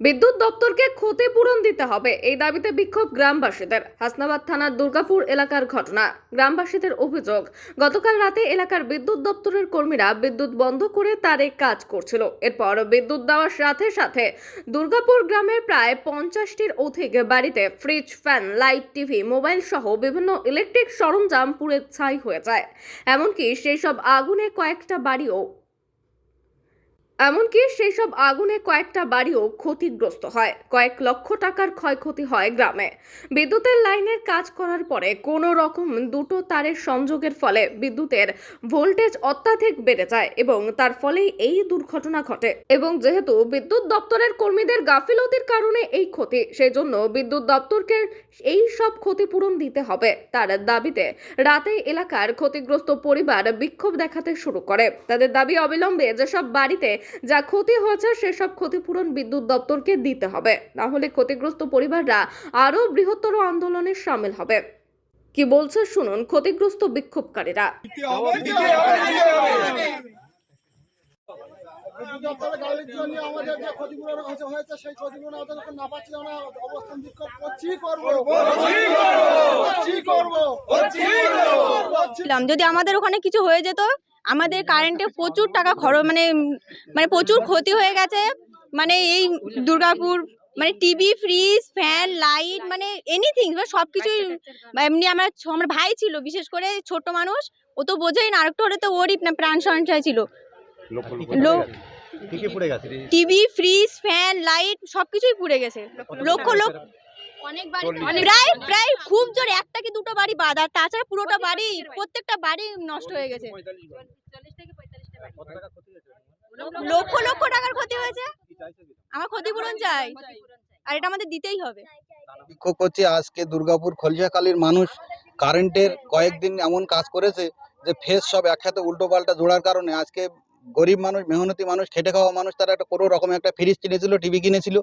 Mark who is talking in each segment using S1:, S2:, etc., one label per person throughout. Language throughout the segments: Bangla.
S1: বিদ্যুৎ দপ্তরকে ক্ষতিপূরণ দিতে হবে এই দাবিতে বিক্ষোভ গ্রামবাসীদের। হাসনাবাদ থানার দুর্গাপুর এলাকার ঘটনা। গ্রামবাসীদের অভিযোগ, গতকাল রাতে এলাকার বিদ্যুৎ দপ্তরের কর্মীরা বিদ্যুৎ বন্ধ করে তারে কাজ করছিল। এরপর বিদ্যুৎ দেওয়ার সাথে সাথে দুর্গাপুর গ্রামের প্রায় 50টির অধিক বাড়িতে fridge, fan, light, TV, mobile সহ বিভিন্ন ইলেকট্রিক সরঞ্জাম পুড়ে ছাই হয়ে যায়। এমনকি সেই সব আগুনে কয়েকটা বাড়িও ক্ষতিগ্রস্ত হয়। কয়েক লক্ষ টাকার ক্ষয়ক্ষতি হয় গ্রামে। বিদ্যুতের লাইনের কাজ করার পরে কোনো রকম দুটো তারের সংযোগের ফলে বিদ্যুতের ভোল্টেজ অত্যাধিক বেড়ে যায় এবং তার ফলেই এই দুর্ঘটনা ঘটে। এবং যেহেতু বিদ্যুৎ দপ্তরের কর্মীদের গাফিলতির কারণে এই ক্ষতি, সেই জন্য বিদ্যুৎ দপ্তরকে এই সব ক্ষতিপূরণ দিতে হবে। তার দাবিতে রাতে এলাকার ক্ষতিগ্রস্ত পরিবার বিক্ষোভ দেখাতে শুরু করে। তাদের দাবি, অবিলম্বে যেসব বাড়িতে যা ক্ষতি হয়েছে সেসব ক্ষতিপূরণ বিদ্যুৎ দপ্তরকে দিতে হবে, না হলে ক্ষতিগ্রস্ত পরিবাররা আরো বৃহত্তর আন্দোলনে সামিল হবে। কি বলছে শুনুন ক্ষতিগ্রস্ত বিক্ষোভকারীরা।
S2: আমাদের যে ক্ষতিপূরণ হয়েছে সেই ক্ষতিপূরণ না পাচ্ছি, আমরা অবস্থান বিক্ষোভ করছি।
S3: যদি আমাদের ওখানে কিছু হয়ে যেত, আমাদের কারেন্টে প্রচুর টাকা খরচ, মানে প্রচুর ক্ষতি হয়ে গেছে। মানে এই দুর্গাপুর মানে টিভি, ফ্রিজ, ফ্যান, লাইট, মানে এনিথিং, সবকিছুই। এমনি আমার ভাই ছিল, বিশেষ করে ছোট মানুষ, ও তো বোঝেই না, আরেকটু হলে তো ওরই না প্রাণ সংশয় ছিল। টিভি, ফ্রিজ, ফ্যান, লাইট সবকিছুই পুড়ে গেছে। লক্ষ অনেক বাড়ি, প্রায় খুব জোর একটা কি দুটো বাড়ি বাদ, আর তাছাড়া পুরোটা বাড়ি, প্রত্যেকটা বাড়ি নষ্ট হয়ে গেছে। লক্ষ লক্ষ টাকার ক্ষতি হয়েছে। আমার ক্ষতিপূরণ চাই, আর এটা আমাদের দিতেই হবে।
S4: বিক্ষোভ করছি আজকে দুর্গাপুর খলিশাখালীর মানুষ কারেন্টের কয়েকদিন এমন কাজ করেছে যে ফেস সব একসাথে উল্টো পাল্টা জোড়ার কারণে আজকে গরিব মানুষ, মেহনতি মানুষ, খেটে খাওয়া মানুষ, তারা একটা কোনো রকম একটা ফ্রিজ কিনেছিল, টিভি কিনেছিল,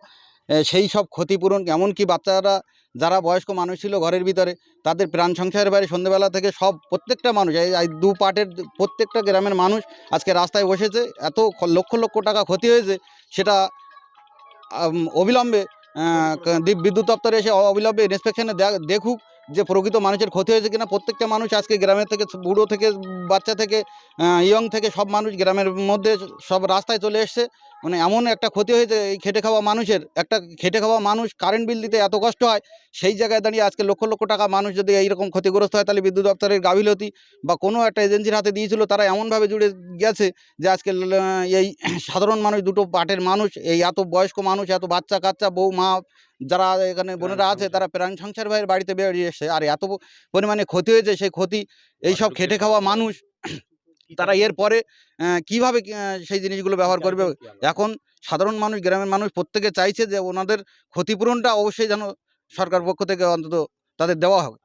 S4: সেই সব ক্ষতিপূরণ, এমনকি বাচ্চারা যারা বয়স্ক মানুষ ছিল ঘরের ভিতরে, তাদের প্রাণ সংশয়ের বাইরে সন্ধ্যেবেলা থেকে সব প্রত্যেকটা মানুষ, এই দু পার্টের প্রত্যেকটা গ্রামের মানুষ আজকে রাস্তায় বসেছে। এত লক্ষ লক্ষ টাকা ক্ষতি হয়েছে, সেটা অবিলম্বে বিদ্যুৎ দপ্তরে এসে অবিলম্বে ইন্সপেকশনে দেখুক যে প্রকৃত মানুষের ক্ষতি হয়েছে কিনা। প্রত্যেকটা মানুষ আজকে গ্রামের থেকে, বুড়ো থেকে বাচ্চা থেকে ইয়ং থেকে সব মানুষ গ্রামের মধ্যে সব রাস্তায় চলে এসছে। মানে এমন একটা ক্ষতি হয়েছে, এই খেটে খাওয়া মানুষের, একটা খেটে খাওয়া মানুষ কারেন্ট বিল দিতে এত কষ্ট হয়, সেই জায়গায় দাঁড়িয়ে আজকে লক্ষ লক্ষ টাকা মানুষ যদি এইরকম ক্ষতিগ্রস্ত হয়, তাহলে বিদ্যুৎ দপ্তরের গাফিলতি বা কোনো একটা এজেন্সির হাতে দিয়েছিল, তারা এমনভাবে জুড়ে গেছে যে আজকে এই সাধারণ মানুষ, দুটো পার্টের মানুষ, এই এত বয়স্ক মানুষ, এত বাচ্চা কাচ্চা, বউ মা যারা এখানে বোনেরা আছে, তারা প্রাণ সংসার ভাইয়ের বাড়িতে বেরিয়ে এসছে। আর এত পরিমাণে ক্ষতি হয়েছে, সেই ক্ষতি এইসব খেটে খাওয়া মানুষ তারা এর পরে কিভাবে সেই জিনিসগুলো ব্যবহার করবে। এখন সাধারণ মানুষ, গ্রামের মানুষ প্রত্যেকে চাইছে যে ওনাদের ক্ষতিপূরণটা অবশ্যই যেন সরকার পক্ষ থেকে অন্তত তাদের দেওয়া হবে।